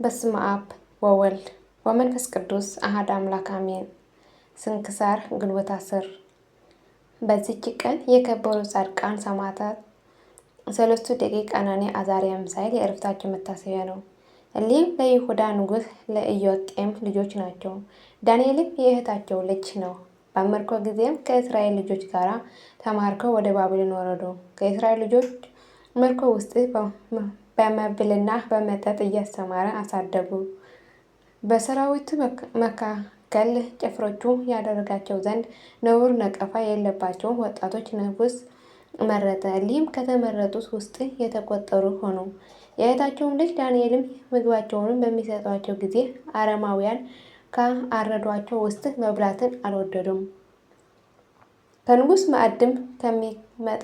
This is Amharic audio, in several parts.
በስመ አብ ወወልድ ወመንፈስ ቅዱስ አሐዱ አምላክ አሜን። ስንክሳር ግንቦት 10። በዚች ቀን የከበሩ ጻድቃን ሰማዕታት ሰለስቱ ደቂቅ አናንያ፣ አዛርያ፣ ሚሳኤል የዕረፍታቸው መታሰቢያ ነው። እሊህም ለይሁዳ ንጉሥ ለኢዮአቄም ልጆች ናቸው። ዳንኤልም የእህታቸው ልጅ ነው። በምርኮ ጊዜም ከእስራኤል ልጆች ጋር ተማርከው ወደ ባቢሎን ወረዱ። ከእስራኤል ልጆች ምርኮ ውስጥ በመብልና በመጠጥ እያስተማረ አሳደጉ። በሰራዊቱ መካከል ጭፍሮቹ ያደርጋቸው ዘንድ ነውር ነቀፋ የሌለባቸውን ወጣቶች ንጉሥ መረጠ። እሊህም ከተመረጡት ውስጥ የተቆጠሩ ሆኑ። የእህታቸውም ልጅ ዳንኤልም ምግባቸውን በሚሰጧቸው ጊዜ አረማውያን ከአረዷቸው ውስጥ መብላትን አልወደዱም። ከንጉሥ ማዕድም ከሚመጣ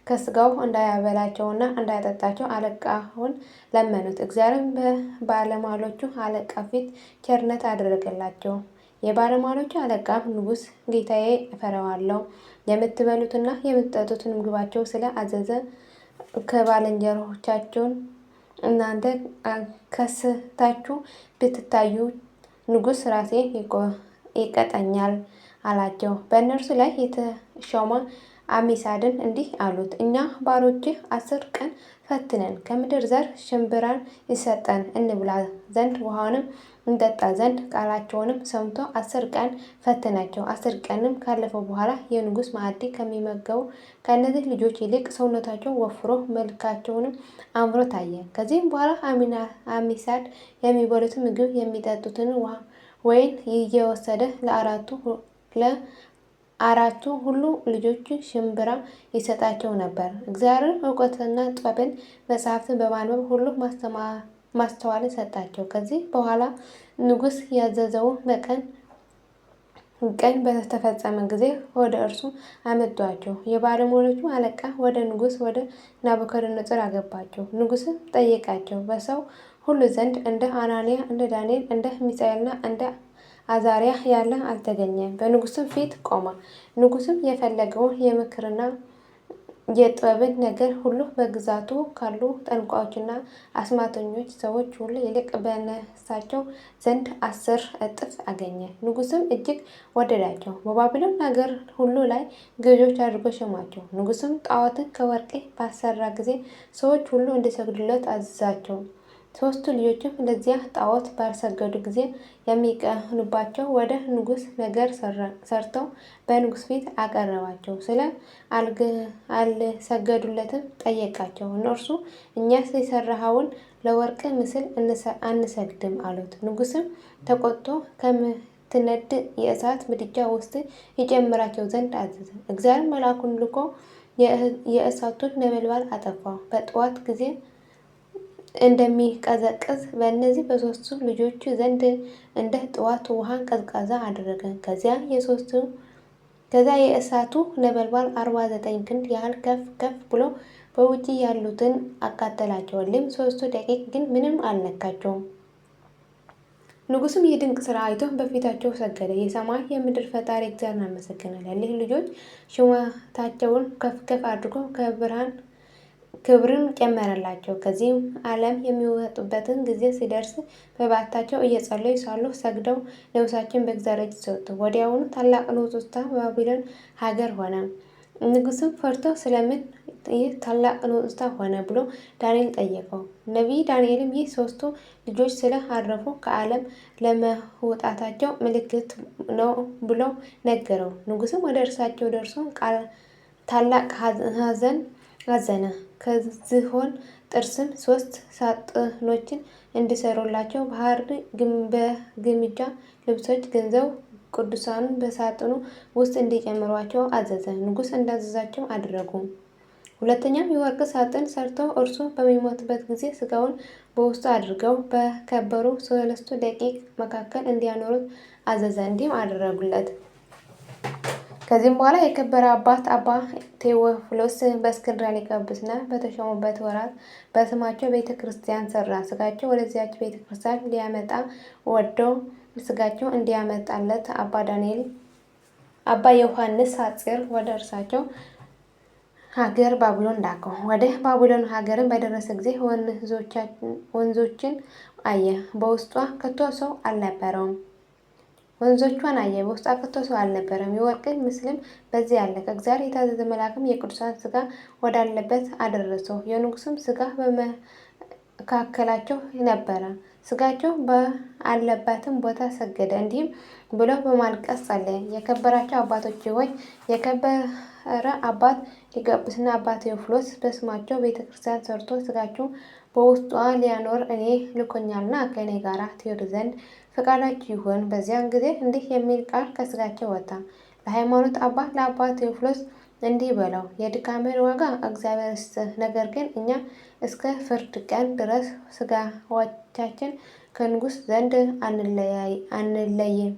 ከስጋው እንዳያበላቸውና እንዳያጠጣቸው አለቃውን ለመኑት። እግዚአብሔርም በባለሟሎቹ አለቃ ፊት ቸርነት አደረገላቸው። የባለሟሎቹ አለቃም ንጉሥ ጌታዬ እፈራዋለሁ፣ የምትበሉትና የምትጠጡትን ምግባቸው ስለ አዘዘ ከባልንጀሮቻቸውን እናንተ ከስታችሁ ብትታዩ ንጉሥ ራሴ ይቀጣኛል አላቸው። በእነርሱ ላይ የተሾመ አሚሳድን እንዲህ አሉት፣ እኛ ባሮችህ 10 ቀን ፈትነን ከምድር ዘር ሽንብራን ይሰጠን እንብላ ዘንድ ውሃንም እንጠጣ ዘንድ ቃላቸውንም ሰምቶ 10 ቀን ፈተናቸው። 10 ቀንም ካለፈው በኋላ የንጉሥ ማዕድ ከሚመገቡ ከእነዚህ ልጆች ይልቅ ሰውነታቸው ወፍሮ መልካቸውንም አምሮ ታየ። ከዚህም በኋላ አሚሳድ የሚበሉትን ምግብ የሚጠጡትን ወይን እየወሰደ ለአራቱ ሁሉ ልጆች ሽንብራ ይሰጣቸው ነበር። እግዚአብሔር እውቀትና ጥበብን መጻሕፍትን በማንበብ ሁሉ ማስተዋልን ሰጣቸው። ከዚህ በኋላ ንጉሥ ያዘዘው ቀን በተፈጸመ ጊዜ ወደ እርሱ አመጧቸው። የባለሟሎቹ አለቃ ወደ ንጉሥ ወደ ናቡከደነፆር አገባቸው። ንጉሥም ጠየቃቸው። በሰው ሁሉ ዘንድ እንደ አናንያ፣ እንደ ዳንኤል፣ እንደ ሚሳኤልና እንደ አዛርያ ያለ አልተገኘም። በንጉሥም ፊት ቆመ። ንጉሥም የፈለገውን የምክርና የጥበብን ነገር ሁሉ በግዛቱ ካሉ ጠንቋዮችና አስማተኞች ሰዎች ሁሉ ይልቅ በነሳቸው ዘንድ 10 እጥፍ አገኘ። ንጉሥም እጅግ ወደዳቸው። በባቢሎን ሀገር ሁሉ ላይ ገዦች አድርጎ ሾማቸው። ንጉሥም ጣዖትን ከወርቅ ባሰራ ጊዜ ሰዎች ሁሉ እንዲሰግዱለት አዘዛቸው። 3 ልጆችም ለዚያ ጣዖት ባልሰገዱ ጊዜ የሚቀኑባቸው ወደ ንጉሥ ነገር ሰርተው በንጉሥ ፊት አቀረባቸው። ስለ አልሰገዱለትም ጠየቃቸው። እነርሱ እኛስ የሰራኸውን ለወርቅ ምስል አንሰግድም አሉት። ንጉሥም ተቆጥቶ ከምትነድ የእሳት ምድጃ ውስጥ ይጨምራቸው ዘንድ አዘዘ። እግዚአብሔር መልአኩን ልኮ የእሳቱን ነበልባል አጠፋው። በጠዋት ጊዜ እንደሚቀዘቅዝ በእነዚህ በሶስቱ ልጆች ዘንድ እንደ ጠዋት ውሃ ቀዝቃዛ አደረገ። ከዚያ የእሳቱ ነበልባል 49 ክንድ ያህል ከፍ ከፍ ብሎ በውጪ ያሉትን አቃጠላቸው። እሊህም 3 ደቂቅ ግን ምንም አልነካቸውም። ንጉሥም ይህ ድንቅ ሥራ አይቶ በፊታቸው ሰገደ። የሰማይ የምድር ፈጣሪ እግዚአብሔርን አመሰገነ። ለእሊህ ልጆች ሹመታቸውን ከፍ ከፍ አድርጎ ክብርን ጨመረላቸው። ከዚህም ዓለም የሚወጡበትን ጊዜ ሲደርስ በበዓታቸው እየጸለዩ ሳሉ ሰግደው ነፍሳቸውን በእግዚአብሔር እጅ ሰጡ። ወዲያውኑ ታላቅ ንውጽውጽታ በባቢሎን ሀገር ሆነ። ንጉሥም ፈርቶ ስለምን ይህ ታላቅ ንውጽውጽታ ሆነ ብሎ ዳንኤል ጠየቀው። ነቢይ ዳንኤልም ይህ 3ቱ ልጆች ስለ አረፉ ከዓለም ለመውጣታቸው ምልክት ነው ብሎ ነገረው። ንጉሥም ወደ እርሳቸው ደርሶ ታላቅ ሐዘን አዘነ። ከዝሆን ጥርስም 3 ሳጥኖችን እንዲሰሩላቸው በሐር በግምጃ ልብሶች ገንዘው ቅዱሳኑን በሳጥኑ ውስጥ እንዲጨምሯቸው አዘዘ። ንጉሥ እንዳዘዛቸው አደረጉ። ሁለተኛም የወርቅ ሳጥን ሰርተው እርሱ በሚሞትበት ጊዜ ስጋውን በውስጡ አድርገው በከበሩ 3 ደቂቅ መካከል እንዲያኖሩት አዘዘ። እንዲህም አደረጉለት። ከዚህም በኋላ የከበረ አባት አባ ቴዎፍሎስ በእስክንድርያ ሊቀ ጵጵስና በተሾሙበት ወራት በስማቸው ቤተ ክርስቲያን ሰራ። ስጋቸው ወደዚያች ቤተ ክርስቲያን ሊያመጣ ወደው ስጋቸው እንዲያመጣለት አባ ዮሐንስ ሐጺር ወደ እርሳቸው ሀገር ባቢሎን ላከው። ወደ ባቢሎን ሀገርን በደረሰ ጊዜ ወንዞችን አየ፣ በውስጧ ከቶ ሰው አልነበረውም። ወንዞቿን አየ፣ በውስጧ ከቶ ሰው አልነበረም። የወርቅ ምስልም በዚያ አለ። ከእግዚአብሔር የታዘዘ መልአክም የቅዱሳን ሥጋ ወዳለበት አደረሰው። የንጉሥም ሥጋ በመካከላቸው ነበረ። ሥጋቸው በአለበትም ቦታ ሰገደ፣ እንዲህም ብሎ በማልቀስ ጸለየ። የከበራቸው አባቶች ሆይ፣ የከበረ አባት ሊቀ ጵጵስና አባ ቴዎፍሎስ በስማቸው ቤተ ክርስቲያን ሰርቶ ሥጋቸው በውስጧ ሊያኖር እኔ ልኮኛልና ከእኔ ጋር ትሄዱ ዘንድ ፈቃዳችሁ ይሁን። በዚያን ጊዜ እንዲህ የሚል ቃል ከሥጋቸው ወጣ። ለሃይማኖት አባት ለአባ ቴዎፍሎስ እንዲህ በለው፣ የድካምህን ዋጋ እግዚአብሔር ይስጥህ። ነገር ግን እኛ እስከ ፍርድ ቀን ድረስ ሥጋዎቻችን ከንጉሥ ዘንድ አንለይም።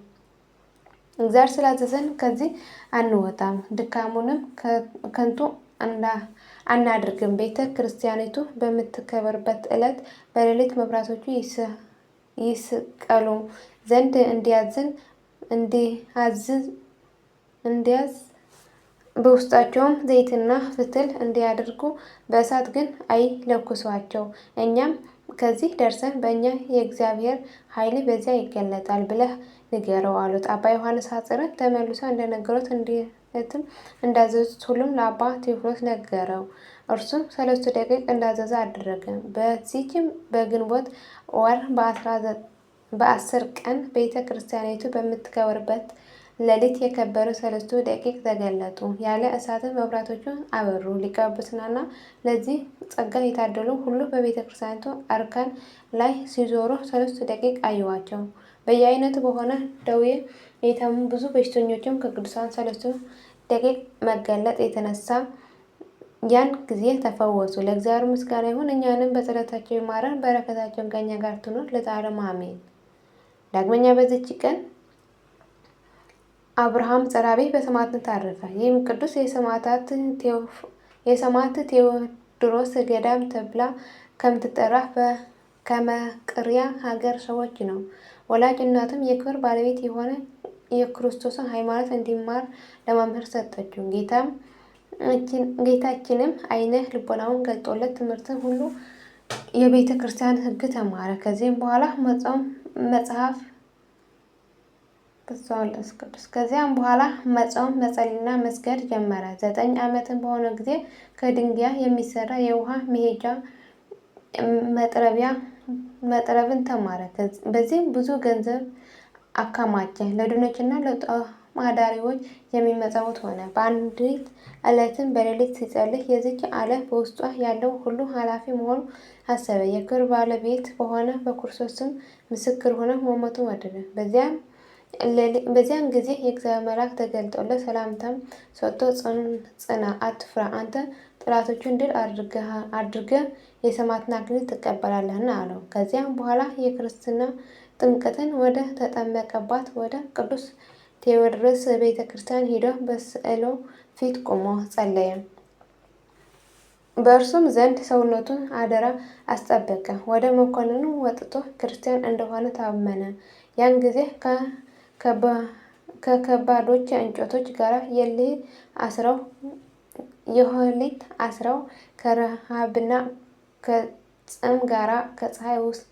እግዚአብሔር ስላዘዘን ከዚህ አንወጣም፣ ድካሙንም ከንቱ አናድርግም። ቤተ ክርስቲያኒቱ በምትከበርበት ዕለት በሌሊት መብራቶቹ ይስቀሉ ዘንድ እንዲያዝ በውስጣቸውም ዘይትና ፍትል እንዲያደርጉ በእሳት ግን አይለኩሷቸው። እኛም ከዚህ ደርሰን በእኛ የእግዚአብሔር ኃይል በዚያ ይገለጣል ብለህ ንገረው አሉት። አባ ዮሐንስ ሐጸርን ተመልሰው እንደነገሩት እንዲህም እንዳዘዙት ሁሉም ለአባ ቴዎፍሎስ ነገረው። እርሱም 3 ደቂቅ እንዳዘዘ አደረገ። በዚህም በግንቦት ወር በ10 ቀን ቤተ ክርስቲያኒቱ በምትከበርበት ሌሊት የከበሩ 3 ደቂቅ ተገለጡ። ያለ እሳትን መብራቶቹ አበሩ። ሊቀ ጵጵስናና ለዚህ ጸጋ የታደሉ ሁሉ በቤተ ክርስቲያኒቱ አርካን ላይ ሲዞሩ 3 ደቂቅ አዩዋቸው። በየአይነቱ በሆነ ደዌ የታመሙ ብዙ በሽተኞችም ከቅዱሳን 3 ደቂቅ መገለጥ የተነሳ ያን ጊዜ ተፈወሱ። ለእግዚአብሔር ምስጋና ይሁን፣ እኛንም በጸሎታቸው ይማረን፣ በረከታቸውን ከእኛ ጋር ትኑር ለዘላለሙ አሜን። ዳግመኛ በዚች ቀን አብርሃም ጸራቤ በሰማዕትነት አረፈ። ይህም ቅዱስ የሰማዕት ቴዎድሮስ ገዳም ተብላ ከምትጠራ ከመቅሪያ ሀገር ሰዎች ነው። ወላጅ እናቱም የክብር ባለቤት የሆነ የክርስቶስን ሃይማኖት እንዲማር ለመምህር ሰጠችው። ጌታችንም አይነ ልቦናውን ገልጦለት ትምህርትን ሁሉ የቤተ ክርስቲያን ሕግ ተማረ። ከዚህም በኋላ መጾም መጸለይና መስገድ ጀመረ። 9 ዓመትን በሆነ ጊዜ ከድንጋይ የሚሰራ የውሃ መሄጃ መጥረብን ተማረ። በዚህም ብዙ ገንዘብ አከማቸ። ለድሆችና ለጦማዳሪዎች የሚመጸውት ሆነ። በአንዲት ዕለትም በሌሊት ሲጸልይ የዚች ዓለም በውስጧ ያለው ሁሉ ኃላፊ መሆኑ አሰበ። የክብር ባለቤት በሆነ በክርስቶስ ስም ምስክር ሆነ መሞቱን ወደደ። በዚያን ጊዜ የእግዚአብሔር መልአክ ተገልጦለት ሰላምታም ሰጥቶ ጽና፣ አትፍራ፣ አንተ ጠላቶችን ድል አድርገህ የሰማዕትነት አክሊል ትቀበላለህና አለው። ከዚያም በኋላ የክርስትና ጥምቀትን ወደ ተጠመቀባት ወደ ቅዱስ ቴዎድሮስ ቤተ ክርስቲያን ሄዶ በስዕሉ ፊት ቆሞ ጸለየ። በእርሱም ዘንድ ሰውነቱን አደራ አስጠበቀ። ወደ መኮንኑ ወጥቶ ክርስቲያን እንደሆነ ታመነ። ያን ጊዜ ከከባዶች እንጨቶች ጋር የኋሊት አስረው ከረሃብና ከጽም ጋር ከፀሐይ ውስጥ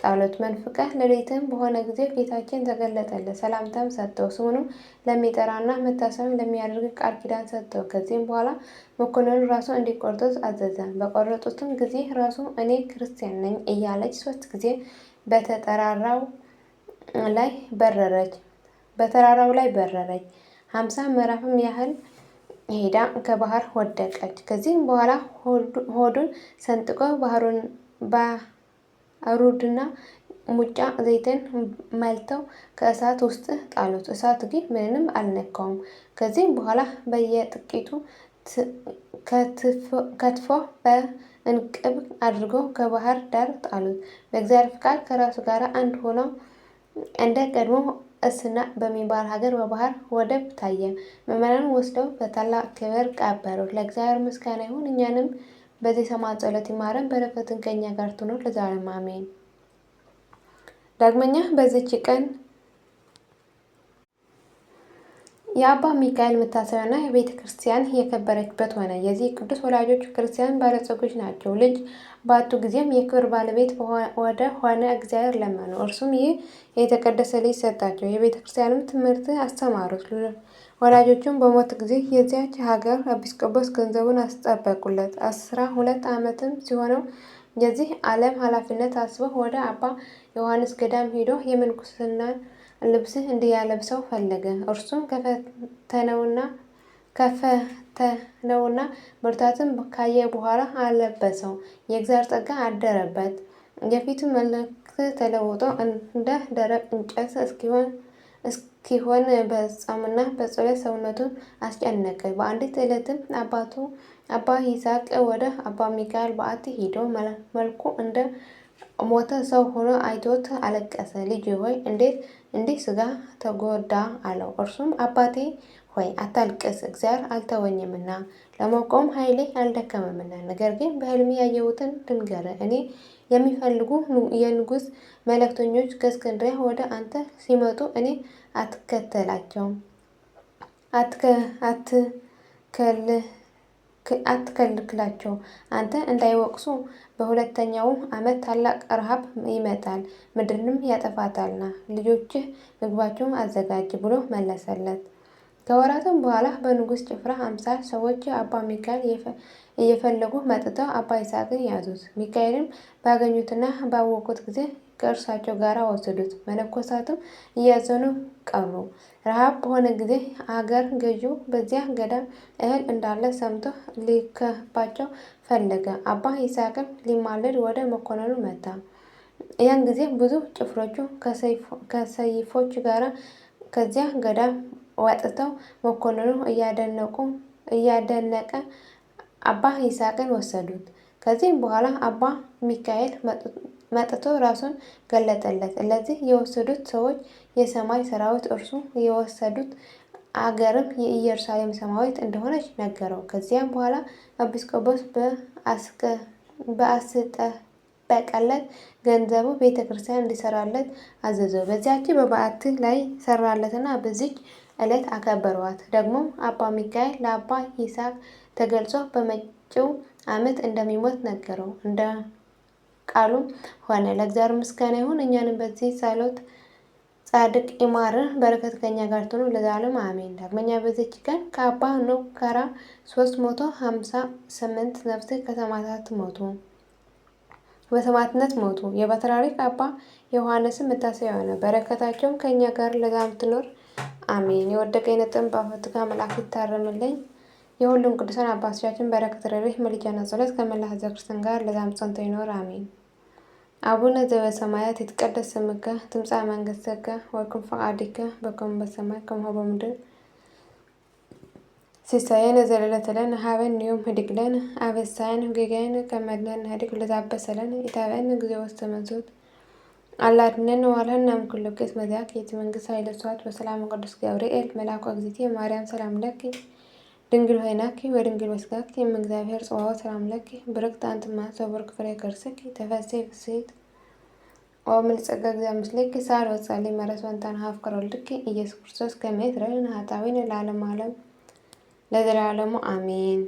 ጣሉት። መንፈቀ ሌሊትም በሆነ ጊዜ ጌታችን ተገለጠለት፣ ሰላምታም ሰጠው። ስሙንም ለሚጠራና መታሰቢያን ለሚያደርግ ቃል ኪዳን ሰጠው። ከዚህም በኋላ መኮንኑ ራሱ እንዲቆርጡት አዘዘ። በቆረጡትም ጊዜ ራሱ እኔ ክርስቲያን ነኝ እያለች 3 ጊዜ በተራራው ላይ በረረች። 50 ምዕራፍም ያህል ሄዳ ከባህር ወደቀች። ከዚህም በኋላ ሆዱን ሰንጥቀው ባሩድና ሙጫ ዘይትን መልተው ከእሳት ውስጥ ጣሉት። እሳት ግን ምንም አልነካውም። ከዚህም በኋላ በየጥቂቱ ከትፎ በእንቅብ አድርገው ከባህር ዳር ጣሉት። በእግዚአብሔር ፍቃድ ከራሱ ጋር አንድ ሆነው እንደ ቀድሞ እስና በሚባል ሀገር በባህር ወደብ ታየ። ምዕመናን ወስደው በታላቅ ክብር ቀበሩት። ለእግዚአብሔር ምስጋና ይሁን፣ እኛንም በዚህ ሰማዕት ጸሎት ይማረን፣ በረከትን ከእኛ ጋር ትኖር ለዘላለሙ አሜን። ዳግመኛ በዚች ቀን የአባ ሚካኤል መታሰቢያና የቤተ ክርስቲያን የከበረችበት ሆነ። የዚህ ቅዱስ ወላጆች ክርስቲያን ባለጸጎች ናቸው። ልጅ ባጡ ጊዜም የክብር ባለቤት ወደ ሆነ እግዚአብሔር ለመኑ። እርሱም ይህ የተቀደሰ ልጅ ሰጣቸው። የቤተ ክርስቲያንም ትምህርት አስተማሩት። ወላጆቹም በሞት ጊዜ የዚያች ሀገር ኤጲስቆጶስ ገንዘቡን አስጠበቁለት። 12 ዓመትም ሲሆነው የዚህ ዓለም ኃላፊነት አስበው ወደ አባ ዮሐንስ ገዳም ሄዶ የምንኩስና ልብስ እንዲያለብሰው ፈለገ። እርሱም ከፈተነውና ብርታትን ካየ በኋላ አለበሰው። የእግዚአብሔር ጸጋ አደረበት። የፊቱ መልክ ተለውጦ እንደ ደረቅ እንጨት እስኪሆን በጾምና በጸሎት ሰውነቱን አስጨነቀ። በአንዲት ዕለትም አባ ይስሐቅ ወደ አባ ሚካኤል በዓት ሄዶ መልኩ እንደ ሞተ ሰው ሆኖ አይቶት አለቀሰ። ልጅ ሆይ እንዴት እንዲህ ሥጋ ተጎዳ አለው። እርሱም አባቴ ሆይ አታልቅስ፣ እግዚአብሔር አልተወኝምና ለመቆም ኃይሌ አልደከመምና። ነገር ግን በሕልሜ ያየሁትን ልንገርህ። እኔ የሚፈልጉ የንጉሥ መልእክተኞች ከእስክንድርያ ወደ አንተ ሲመጡ እኔ አትከልክላቸው፣ አንተ እንዳይወቅሱ። በሁለተኛው ዓመት ታላቅ ረሃብ ይመጣል፣ ምድርንም ያጠፋታልና ልጆችህ ምግባቸውን አዘጋጅ ብሎ መለሰለት። ከወራትም በኋላ በንጉሥ ጭፍራ አምሳል ሰዎች አባ ሚካኤል እየፈለጉ መጥተው አባ ይስሐቅን ያዙት። ሚካኤልም ባገኙትና ባወቁት ጊዜ ከእርሳቸው ጋር ወሰዱት። መነኮሳትም እያዘኑ ቀሩ። ረሃብ በሆነ ጊዜ አገር ገዢው በዚያ ገዳም እህል እንዳለ ሰምቶ ሊከባቸው ፈለገ። አባ ይስሐቅም ሊማልድ ወደ መኮንኑ መጣ። ያን ጊዜ ብዙ ጭፍሮቹ ከሰይፎች ጋር ከዚያ ገዳም ወጥተው መኮንኑ እያደነቀ አባ ይስሐቅን ወሰዱት። ከዚህም በኋላ አባ ሚካኤል መጥቶ ራሱን ገለጠለት። እነዚህ የወሰዱት ሰዎች የሰማይ ሰራዊት፣ እርሱ የወሰዱት አገርም የኢየሩሳሌም ሰማያዊት እንደሆነች ነገረው። ከዚያም በኋላ ኤጲስቆጶስ በአስጠበቀለት ገንዘቡ ቤተ ክርስቲያን እንዲሰራለት አዘዘው። በዚያች በበዓት ላይ ሰራለትና በዚች ዕለት አከበሯት። ደግሞ አባ ሚካኤል ለአባ ይስሐቅ ተገልጾ በመጪው ዓመት እንደሚሞት ነገረው። እንደ ቃሉም ሆነ። ለእግዚአብሔር ምስጋና ይሁን። እኛንም በዚህ ጸሎት ጻድቅ ይማረን፣ በረከት ከኛ ጋር ትኑር ለዘላለሙ አሜን። ዳግመኛ በዚች ቀን ከአባ ኖህ ጋራ 358 ነፍስ በሰማዕትነት ሞቱ። የፓትርያርክ አባ ዮሐንስም መታሰቢያ ሆነ። በረከታቸውም ከኛ ጋር ለዘላለሙ ትኑር አሜን። የወደቀ የነጥን በአፈትጋ መላእክት ይታረምልኝ። የሁሉም ቅዱሳን አባቶቻችን በረከት፣ ረድኤት፣ ምልጃና ጸሎት ከመላ ሕዝበ ክርስቲያን ጋር ለዘላለሙ ጸንቶ ይኖር አሜን። አቡነ ዘበሰማያት ይትቀደስ ስምከ ትምጻእ መንግሥትከ ወይኩን ፈቃድከ በከመ በሰማይ ከማሁ በምድር ሲሳየነ ዘለለዕለትነ ሀበነ ዮም ህድግ ለነ አበሳነ ወጌጋየነ ከመ ንሕነኒ ለዘአበሰለነ ኢታብአነ እግዚኦ ውስተ መንሱት አላ አድኅነነ ወባልሐነ እምኩሉ እኩይ መዚአከ ይእቲ መንግሥት ኃይለ ስብሐት በሰላም ቅዱስ ገብርኤል መልአኩ እግዝእትየ ማርያም ሰላም ለኪ ድንግል ሆይናኪ ወድንግል በሥጋኪ እም እግዚአብሔር ጽባኦት ሰላም ለኪ ብርክት አንቲ እምአንስት ወቡሩክ ፍሬ ከርሥኪ ተፈሥሒ ፍሥሕት ኦ ምልዕተ እግዚአብሔር ምስሌኪ ሳህል ወጸልዪ መረስ ወንታን ሀፍቅረ ወልድኪ ኢየሱስ ክርስቶስ ከመ ይትረፈነ ኃጣውኢነ ለዓለመ ዓለም ለዘላለሙ አሜን።